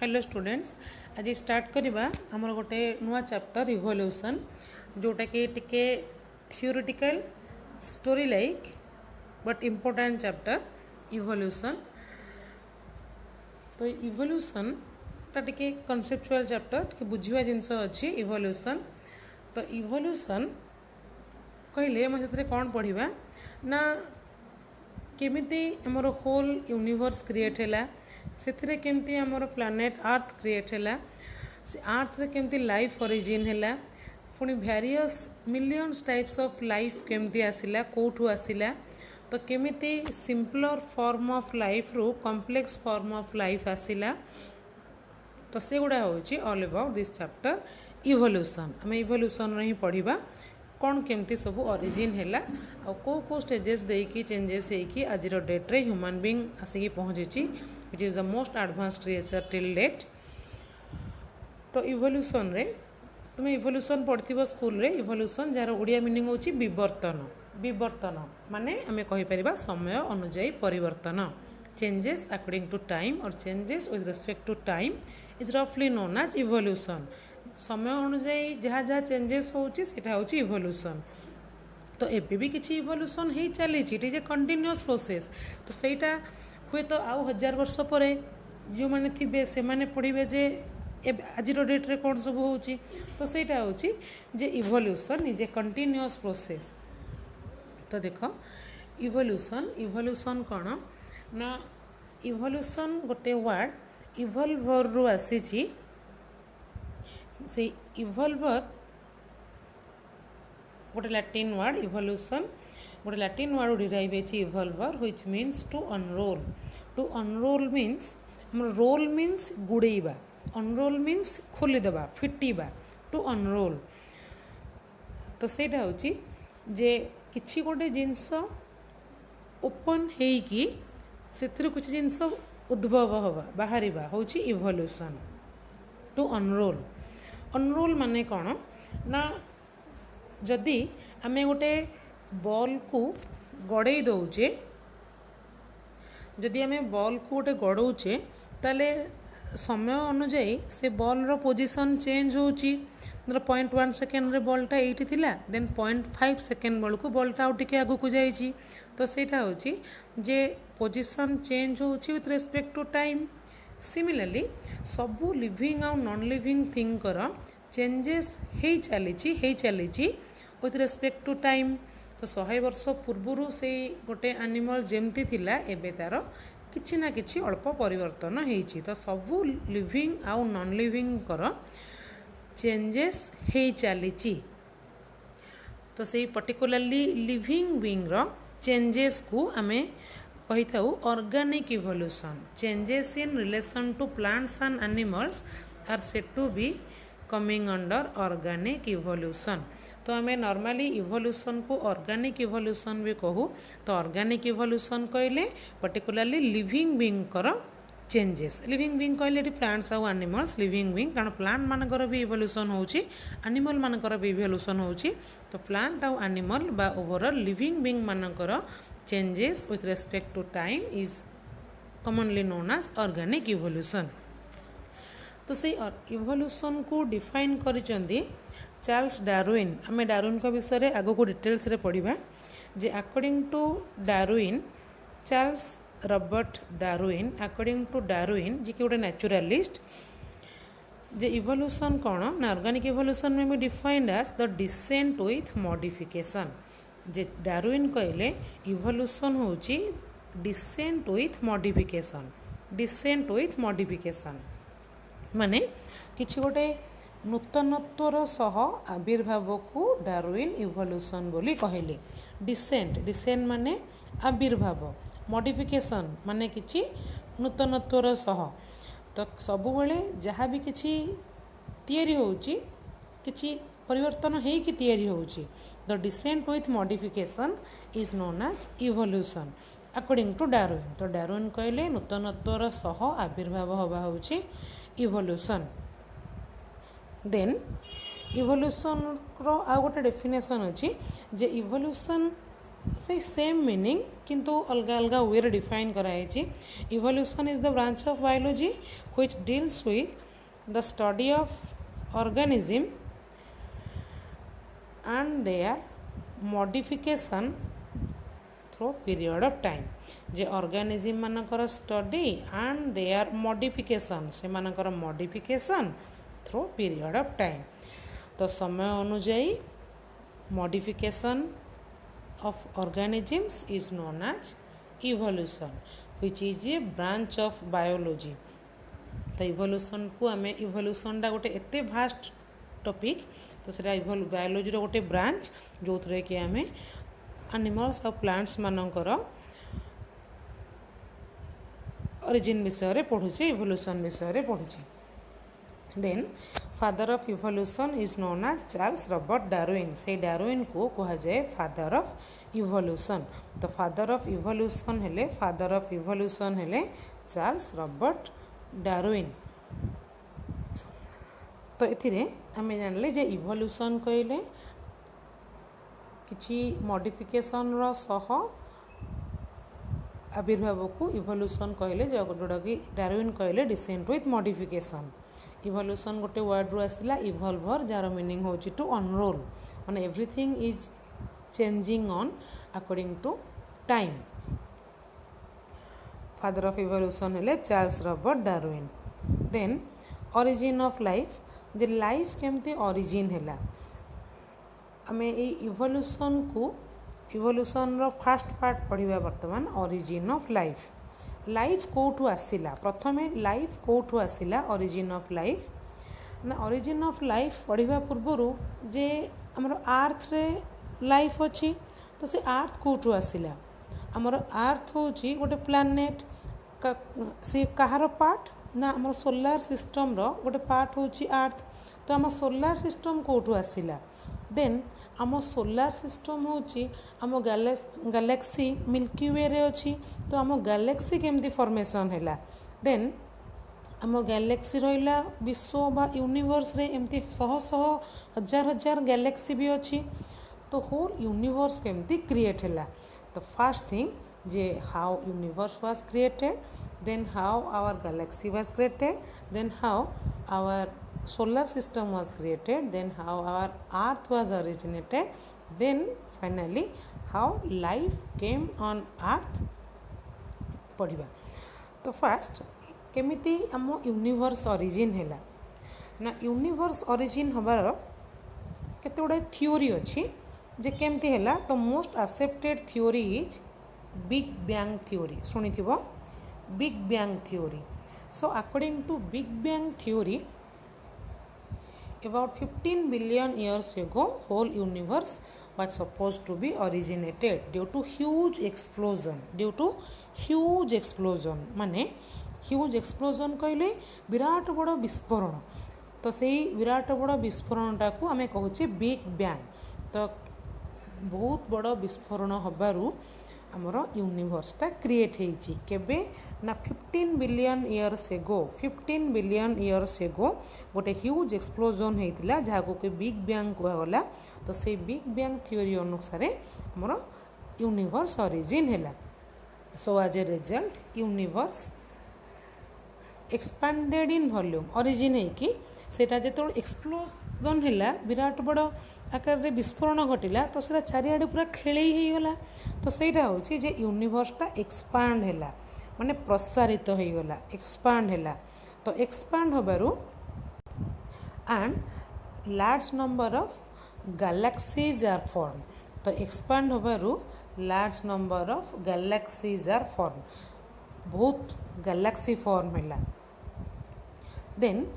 Hello students, आज start करवा आमर गोटे नुआ चैप्टर इवोल्यूशन जोटा कि टिके theoretical story like but important chapter evolution. तो इवोल्यूशन टा टिके कॉन्सेप्चुअल चैप्टर टिके बुझिवा जिनस अच्छी इवोल्यूशन। तो इवोल्यूशन कहले आम से कौन पढ़ा ना केमिति आमर होल यूनिवर्स क्रिएट है से केमती आमर प्लानेट अर्थ क्रिएट है से अर्थ रे केमती लाइफ ओरिजिन है पुणी various millions types of life केमती आसिला कोठू आसिला तो केमिति सिंपलर फॉर्म ऑफ लाइफ रू कॉम्प्लेक्स फॉर्म ऑफ लाइफ आसिला तो से गुड़ा होची all about this chapter evolution. आम इवोल्यूशन ही पढ़ा कौन केमती सब ओरिजिन है और को स्टेजेस देकी चेंजेस होगी आज डेट रे ह्यूमन बीइंग आसिकी पहुँची it is the most advanced creature till date. तो इवोल्यूशन रे तुम इवोल्यूशन पढ़िथिबो स्कूल रे इवोल्यूशन जार ओडिया मीनिंग होची विवर्तन। विवर्तन माने आमे कहि परिबा समय अनुଯାयी परिवर्तन चेंजेस अकॉर्डिंग टू टाइम और changes with respect to time is रफली नोन एज इवोल्यूशन। समय अनुଯାयी जहाँ जहाँ चेंजेस होची सेटा होची इवोल्यूशन। तो एबे भी किछि इवोल्यूशन ही चली it is a continuous process. तो सेटा हुए तो आउ 1000 वर्ष पर जो मैंने थे से मैंने पढ़े जे आज डेट रे कौन सब होची तो सेटा होची जे evolution is a continuous process. तो देख इवोल्यूशन इवोल्यूशन कौन ना इवोल्यूशन गोटे वर्ड इवॉल्वर रु आसी से इवॉल्वर गोटे लैटिन वर्ड इवोल्यूशन गोटे लैटिन वर्ड डिराइव होची इवॉल्वर which means to unroll. To unroll means roll means गुड़ेबा अनरोल मीन्स खोलीदेवा फिटिबा टू अनरोल। तो सेटा होची जे किछि गोटे जिनस ओपन हेकी सेथिरु कुछ जिनस उद्भव हवा बाहरिबा होची इवोल्यूशन। टू अनरोल अनरोल माने कौन ना जदि आमे गोटे बॉल को गड़े दौचे जदि आमे बॉल को गोटे गड़ौचे ताले समय अनुଯାयी से बॉल रो पोजीशन चेंज होची। 0.1 सेकेंड रे बॉलटा एठी थिला देन 0.5 सेकेंड बॉल को बॉलटा आउ टिके आगु को जाईची। तो सेटा होची जे पोजीशन चेंज होची with respect to time. Similarly सबू लिविंग आउ नॉन लिविंग थिंग कर चेंजेस हे चलीची विथ रिस्पेक्ट टू टाइम। तो 100 वर्ष पूर्व से गोटे एनिमल जेमती थिला एबे तार किछि ना किछि अल्प परिवर्तन हेछि। तो सबू लिविंग आउ नॉन लिविंग कर चेंजेस हे चलीची। तो से पर्टिकुलरली लिविंग बीइंग रो चेंजेस को आमे कही था organic evolution. Changes in relation to plants and animals are said to be coming under organic evolution. तो आम नॉर्मली इवोल्यूशन को ऑर्गेनिक इवोल्यूशन भी कहू। तो ऑर्गेनिक इवोल्यूशन कहले पर्टिकुलरली लिविंग बीइंग कर चेंजेस। लिविंग बीइंग कहले प्लांट्स आउ एनिमल्स लिविंग बीइंग कारण प्लांट मानकर भी इवोल्यूशन होची एनिमल मानकर भी इवोल्यूशन होची। तो प्लांट आउ एनिमल बा ओवरऑल लिविंग बीइंग मानकर changes with respect to time is commonly known as organic evolution. तो से इवोल्यूशन को डिफाइन करिसेंती चार्ल्स डार्विन। आम डार्विन को विषय आगो को डिटेल्स रे पढ़ा जे according to Darwin Charles Robert Darwin according to Darwin ji कि गोटे नेचुरलिस्ट जे इवोल्यूशन कौन ना ऑर्गेनिक इवोल्यूशन में भी defined as the descent with modification. जे डार्विन कहले इवोल्यूशन होची descent with modification. Descent with modification माने किछि गोटे नूतनत्वर सह आविर्भाव को डार्विन इवोल्यूशन बोली कहले। डिसेंट डिसेंट माने आविर्भाव मॉडिफिकेशन माने किछि नूतनत्वर सह। तो सब बेले जहाँ भी किछि तैयारी होची किछि परिवर्तन है कि तैयारी होची the descent with modification is known as evolution according to Darwin. तो डार्विन कहले नूतनत्वर सह आविर्भाव हवा होची इवोल्यूशन। देन इवोल्यूशन रो आ गोटे डेफिनेशन अच्छी जे इवोल्यूशन से सेम मीनिंग किंतु अलग अलग वे डिफाइन कराई। Evolution is the branch of biology which deals with the study of organism and their modification through period of time. जे ऑर्गेनिज्म मानकर स्टडी एंड देयर मॉडिफिकेशन से मानकर modification through period of time. तो समय अनुଯାयी modification of organisms is known as evolution which is a branch of biology। तो evolution को आम इवोल्यूशनटा गोटे एते भास्ट टॉपिक तो सेटा बायोलॉजी रो गोटे ब्रांच जो थे कि आम एनिमल्स और प्लांट्स मानकर ओरिजिन विषय पढ़ुचे इवोल्यूशन विषय पढ़ुचे। Then father of evolution is known as Charles Robert Darwin. से डार्विन को कहा जाए फादर ऑफ इवोल्यूशन। तो फादर ऑफ इवोल्यूशन हेले चार्ल्स रॉबर्ट डार्विन। तो एथिरे आमे जानले जे इवोल्यूशन कहले किछि मॉडिफिकेशन रो सह आविर्भाव को इवोल्यूशन कहले जोटा कि डार्विन कहले डिसेंट विथ मॉडिफिकेशन। इवोल्यूशन गोटे वर्ड रू आसला इवॉल्वर जार मीनिंग हो टू अनरोल माने everything is changing on according to time. Father of evolution हेले Charles Robert Darwin. Then origin of life जे लाइफ केमती ओरिजिन हैला आमे ए इवोल्यूशन को इवोल्यूशन रो फर्स्ट पार्ट पढ़िबा वर्तमान ओरिजिन ऑफ लाइफ। लाइफ कौटू आसला प्रथमे लाइफ कौटू आसला ओरिजिन ऑफ लाइफ ना ओरिजिन ऑफ लाइफ पढ़िबा पूर्व जे हमर अर्थ रे लाइफ अच्छी तो से अर्थ कौटू आसला हमर अर्थ होची गोटे प्लैनेट से कहार पार्ट ना हमर सोलार सिस्टम रो गोटे पार्ट होची अर्थ। तो हम सोलार सिस्टम कौटू आसला देन आम सोलार सिस्टम होची आम गैलेक्सी मिल्की वे रे अच्छी तो आम गैलेक्सी केमती फॉर्मेशन हैला। देन आम गैलेक्सी रहिला विश्व बा यूनिवर्स रे एमती शह शह हजार हजार गैलेक्सी भी अच्छी तो होल यूनिवर्स केमती क्रिएट हैला। तो फर्स्ट थिंग जे how universe was created then how our galaxy was created then how our solar system was created then how our earth was originated then finally how life came on earth पढ़िबा। तो first केमिति आम universe origin हैला ना universe origin हबार केते गुडा theory अछि जे केमती हैला। तो most accepted theory is big bang theory सुनिथिबो big bang theory. So according to big bang theory about 15 billion years ago whole universe was supposed to be originated due to huge explosion माने huge explosion कहले विराट बड़ विस्फोरण। तो सेही विराट बड़ विस्फोरणटा को आमे कहूचे big bang. तो बहुत बड़ विस्फोरण हबारू आमर यूनिवर्सटा क्रिएट होइछि केबे ना 15 बिलियन इयर्स एगो गोटे ह्यूज एक्सप्लोजन होइतिला जाको के बिग बैंग कहगला। तो से बिग बैंग थ्योरी अनुसार आमर यूनिवर्स ओरिजिन हैला। So as a result universe expanded in volume origin है कि सेटा जेतो एक्सप्लोजन हैला विराट बड़ आकार रे विस्फोरण घटिला तो सेटा चारिआडे पूरा खेलई हो गला। तो सेटा होची जे यूनिवर्सटा एक्सपांड हैला माने प्रसारित हो गला एक्सपांड हैला। तो एक्सपांड होबारू and large number of galaxies are form. तो एक्सपांड होबारू large number of galaxies are form बहुत गैलेक्सी फॉर्म हैला। Then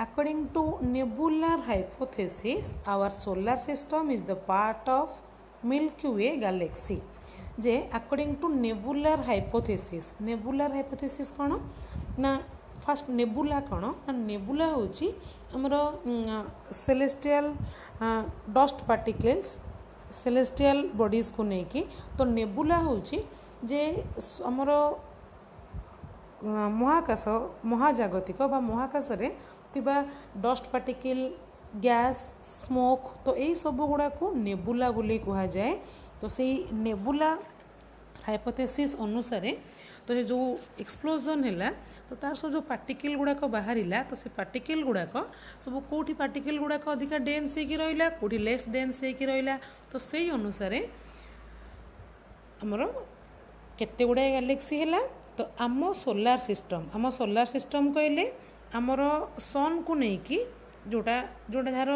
according to nebular hypothesis our solar system is the part of Milky Way galaxy। J according to nebular hypothesis कौन ना fast nebula कौन ना nebula होची हमरो celestial dust particles celestial bodies को लेकिन। तो नेबुला होची जे हमरो महाकाश महाजागतिक बा महाकाश रे तिबा डस्ट पार्टिकल गैस स्मोक तो यही सब गुड़ा को नेबुला बोली कहा जाए तो से नेबुला हाइपोथेसिस अनुसार तो ये जो एक्सप्लोजन है तो तार सब जो पार्टिकल गुड़ाक बाहर तो से पार्टिकल गुड़ाक सब कौटी पार्टिकल गुड़ाक अधिका डेन्स होगी रहा कौटी लेस डेन्स होगी रहा तो से अनुसार आमर केते गुड़ाए गैलेक्सी है तो आम सोलार सिस्टम कहले आमर सन को लेकिन जोटा जोटा जार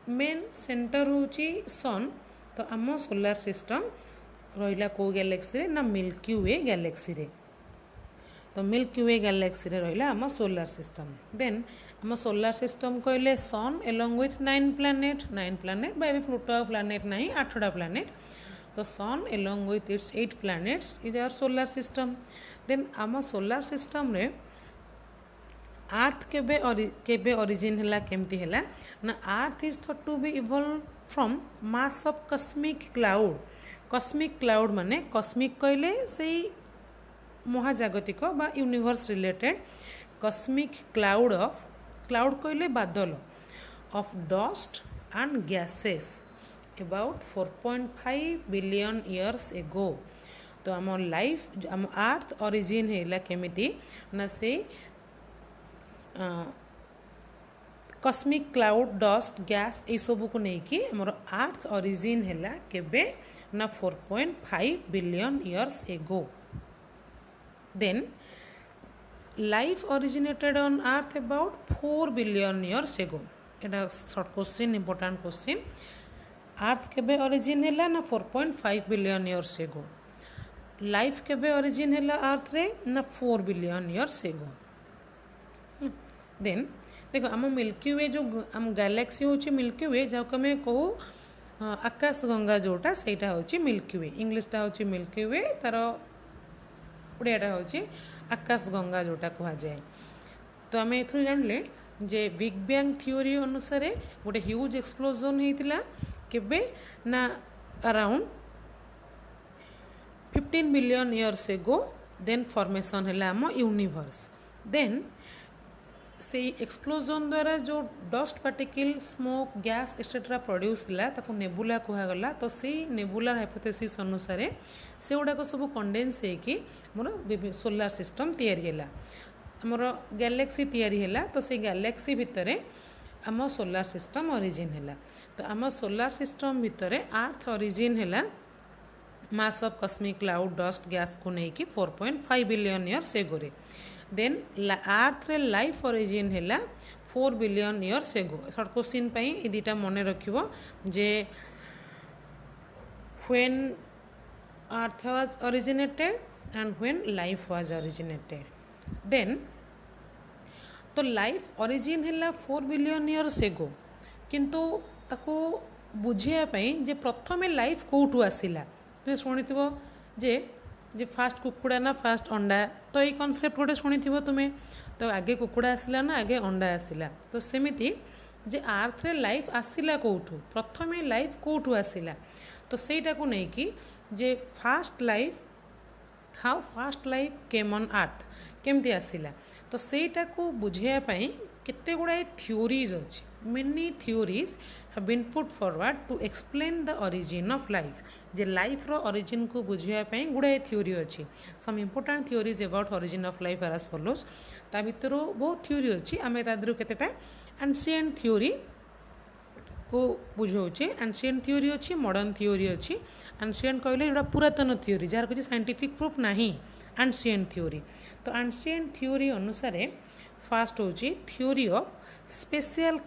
मेन सेंटर होची सन तो आम सोलार सिस्टम रहा कौ गैलेक्सी ना मिल्की वे गैलेक्सी रे तो मिल्की वे गैलेक्सी रे रहा आम सोलार सिस्टम देन आम सोलार सिस्टम कहले sun along with 9 planet by Pluto planet नहीं 8टा प्लानेट तो sun along with its 8 planets is our solar system then आम सोलार सिस्टम रे आर्थ केबे ओरिजिन है केमती है ना earth is thought to be evolve from mass of cosmic cloud माने कस्मिक कहले से महाजागतिक बा यूनिवर्स रिलेटेड कस्मिक क्लाउड कहले बादल of dust and gases about 4.5 billion years एगो तो आम लाइफ आम आर्थ ओरिजिन है केमिति ना से कस्मिक क्लाउड डस्ट गैस ये सब को लेकिन आमर आर्थ ओरिजिन है केबे ना 4.5 billion years ago then life originated on earth about 4 billion years ago एटा short question important question earth केबे ओरिजिन है ना 4.5 बिलियन इयर्स एगो लाइफ केबे ओरिजिन है अर्थ रे ना 4 बिलियन इयर्स एगो देन देखो आम मिल्की वे जो आम गैलेक्सी होची मिल्की वे जहाँ को आम कहू आकाश गंगा जोटा सेटा होची मिल्की वे इंग्लिशटा होची मिल्की वे तार उड़ियाटा होची आकाश गंगा जोटा कह जाए तो आम एथु जानले जे बिग बैंग थ्योरी अनुसार गोटे ह्यूज एक्सप्लोजन होता केबे ना around 15 billion years ago then formation है आम यूनिवर्स देन से एक्सप्लोजन द्वारा जो dust particle smoke gas etcetera produce है ताको नेबुला कहगला तो से नेबुलर हाइपोथेसिस अनुसार से गुड़ाक सब कंडेन्स होगी मोर सोलार सिस्टम तैयारी है आमर गैलेक्सी तैयारी है तो से गैलेक्सी भितर आम सोलार सिस्टम ओरिजिन है तो आम सोलार सिस्टम भितर अर्थ ओरिजिन है mass of cosmic cloud dust gas को लेकिन 4.5 billion years ago then earth रे लाइफ ओरिजिन है 4 billion years ago short question पे ये दुटा मन रखिबो जे when earth was originated and when life was originated then तो लाइफ ओरिजिन है 4 बिलियन इयर्स एगो किंतु ताको बुझिया पई जे प्रथमे लाइफ कोठू आसिला तो शुणिथिबो जे फास्ट कुकुड़ा ना फास्ट अंडा तो ये कॉन्सेप्ट गोटे शुणिथिबो तुम्हें तो आगे कुकुड़ा आसिला ना आगे अंडा आसिला तो सेमिति जे आर्थ रे लाइफ आसिला कोठू प्रथमे लाइफ कोठू आसिला तो सेटा को नहीं कि जे first life how first life came on earth केमती आसिला तो सेटा को बुझिया पई केते गुड़ाए थ्योरीज अच्छी many theories have been put forward to explain the origin of life जे लाइफ रो ओरिजिन को बुझिया पई गुड़ाए थ्योरी अच्छी some important theories about origin of life are as follows ता भितर बहुत थ्योरी अच्छी आमे तादरु केतेटा एंशिएंट थ्योरी को बुझाऊे एंशिएंट थ्योरी अच्छी मॉडर्न थ्योरी अच्छी एंशिएंट कहले एटा पुरातन थ्योरी जार किसी साइंटिफिक प्रूफ नहीं एंशिएंट थ्योरी तो एंशिएंट थ्योरी अनुसार फास्ट होची थ्योरी ऑफ स्पेशल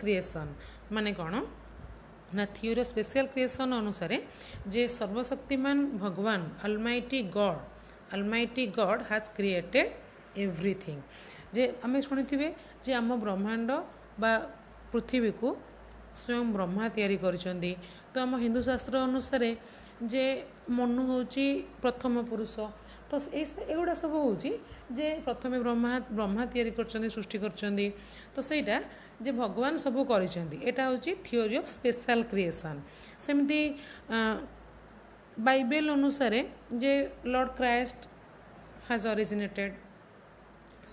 क्रिएशन माने कौन ना थ्योरी ऑफ स्पेशल क्रिएशन अनुसार जे सर्वशक्तिमान भगवान almighty God has created everything जे आम शुणी जे आम ब्रह्मांड बा पृथ्वी को स्वयं ब्रह्मा तैयारी करछंदी तो आम हिंदू शास्त्र अनुसार जे मनु होची प्रथम पुरुष तो एगुड़ा सब होची जे प्रथमे ब्रह्मा तैयारी करछंदी सृष्टि करछंदी तो सेटा जे भगवान सब करिछंदी एटा होची थ्योरी ऑफ स्पेशल क्रिएशन सेमती बाइबल अनुसार जे लॉर्ड क्राइस्ट हैज ओरिजिनेटेड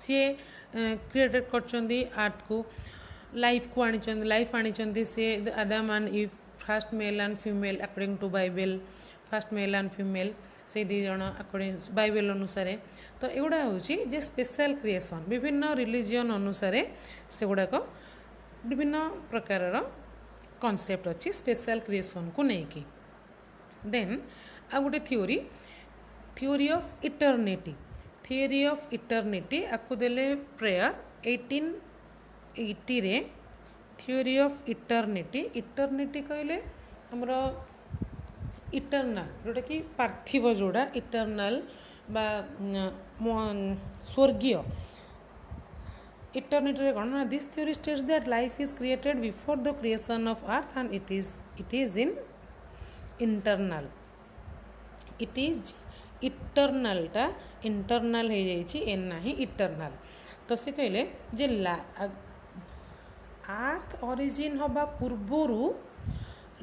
सी क्रिएटेड करछंदी अर्थ को लाइफ को आनिछंदी सी Adam and Eve first male and female according to Bible, first male and female से दी जन अकॉर्डिंग बाइबल अनुसार। तो एगुड़ा हूँ जे स्पेशल क्रिएशन विभिन्न रिलीजियन अनुसार से गुड़ाक विभिन्न प्रकार कॉन्सेप्ट अच्छी स्पेशल क्रिएशन को लेकिन। देन आ गोटे theory of eternity, theory of eternity आपको देले प्रेयर 1880 रे। थ्योरी ऑफ इटर्निटी, इटर्निटी कहले हमर इटर्नाल जोटा कि पार्थिव जोड़ा इटर्नाल बा स्वर्गीय। इटर्निटी कौन ना this theory states that life is created before the creation of earth and it is in internal, it is इटर्नालटा इंटरनल हो जाइए एन ना इटर्नाल। तो से कहले जे अर्थ ओरिजिन हवा पूर्वरु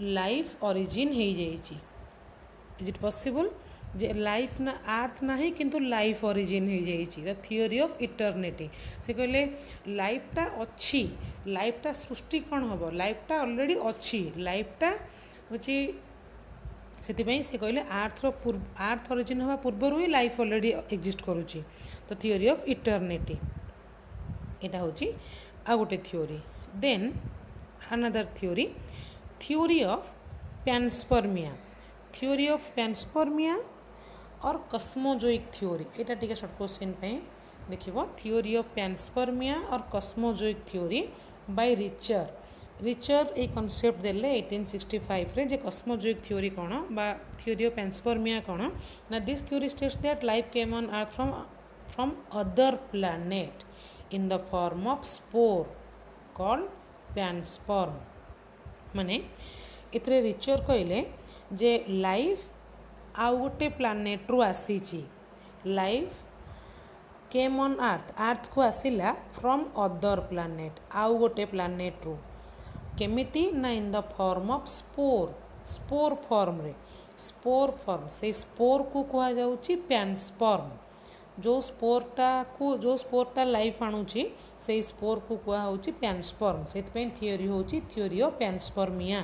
लाइफ ओरिजिन हो जाइए। Is it possible J life ना अर्थ ना किंतु लाइफ ओरिजिन हो जाइए। द थ्योरी ऑफ इटर्निटी से कहले लाइफटा अच्छी, लाइफटा सृष्टि कौन हम, लाइफटा ऑलरेडी अच्छी, लाइफटा हूँ से से कहले अर्थ ओरिजिन हवा पूर्व ही लाइफ ऑलरेडी एग्जिस्ट करुच्ची। तो थ्योरी ऑफ इटर्निटी यहाँ हूँ आ गोटे theory. Then another theory, theory of panspermia, theory of panspermia और कस्मोजोइक थ्योरी। यहाँ टी शॉर्ट क्वेश्चन देखिए थ्योरी ऑफ पैनस्पर्मिया और cosmozoic theory by Richter. Richter ये कॉन्सेप्ट देले 1865 रे जे कस्मोजोइक थ्योरी कौन बा थ्योरी ऑफ पैनस्पर्मिया कौन ना this theory states that life came on earth from other planet in the form of spore called pansperm. माने इतरे रिचर कहले जे लाइफ आउ गोटे प्लैनेट रु आसीची, लाइफ केम ऑन अर्थ को आसिला फ्रॉम अदर प्लैनेट आउ गोटे प्लैनेट रु केमिति ना इन the form of spore, spore form रे, स्पोर फॉर्म से स्पोर को कहा जाउची पैनस्पर्म। जो स्पोरटा लाइफ आणुची से स्पोर को कहा होची पैनस्पर्म। से थ्योरी होची थ्योरी ऑफ पैनस्पर्मिया।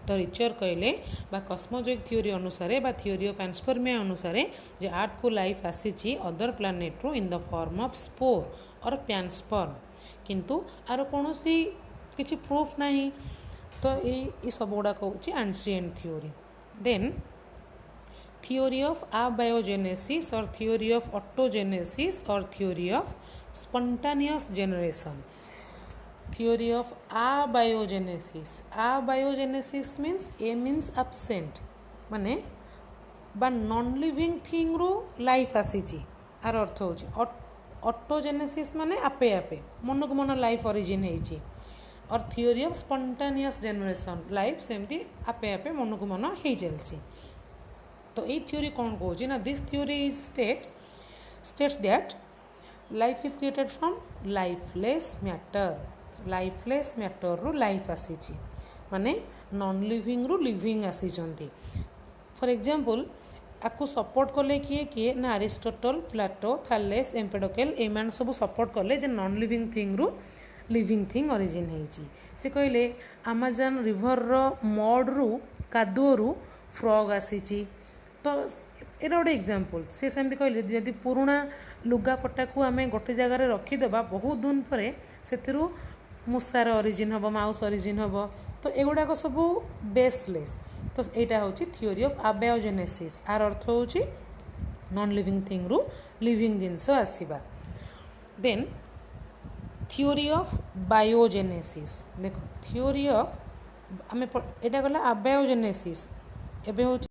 तो रिचर कहले बा कस्मोजोइक थ्योरी अनुसार बा थ्योरी ऑफ पैनस्पर्मिया अनुसार जे अर्थ को लाइफ आसीची अदर प्लैनेट रो in the form of spore और पैनस्पर्म, किंतु आर कोनोसी किसी प्रूफ नहीं। तो ये सब गुड़ाक हूँ ancient theory. Then theory of abiogenesis और थ्योरी ऑफ ऑटोजेनेसिस और theory of spontaneous generation. Theory of abiogenesis, abiogenesis means a means absent माने बा नॉन लिविंग थिंग रो लाइफ आसीची आर अर्थ हो। ऑटोजेनेसिस माने आपे आपे मन को मन लाइफ ओरिजिन होइची। और theory of spontaneous generation life सेमती आपे आपे मन को मन हो चलती। तो ये थ्योरी कौन कौन ना this theory is states that life is created from lifeless matter, lifeless matter रु लाइफ आसीची माने नॉन लिविंग रु लिविंग आसीचंती। फॉर एग्जांपल आपको सपोर्ट कले किए किए ना अरिस्टोटल, प्लेटो, थैलेस, एम्पेडोकल एमान सब सपोर्ट कले जे नॉन लिविंग थिंग रु लिविंग थिंग ओरिजिन होइची। से कहले अमेजन रिवर रो मड रु कादुओ रु फ्रॉग आसीची। तो ये गोटे एग्जांपल से सेमती कहले यदि पुराना लुगापटा को आम गोटे जगार रखीदेबा बहुत दिन पर से मूसार ओरिजिन हम, माउस ओरिजिन हम। तो एगुड़ाक सब बेसलेस। तो यहाँ हूँ थ्योरी ऑफ अबायोजेनेसिस आर अर्थ हूँ नॉन लिविंग थिंग रु लिविंग जिनस आसवा। देन थ्योरी ऑफ बायोजेनेसिस देखो थ्योरी ऑफ आम यहाँ गला अबायोजेनेसिस एवं हूँ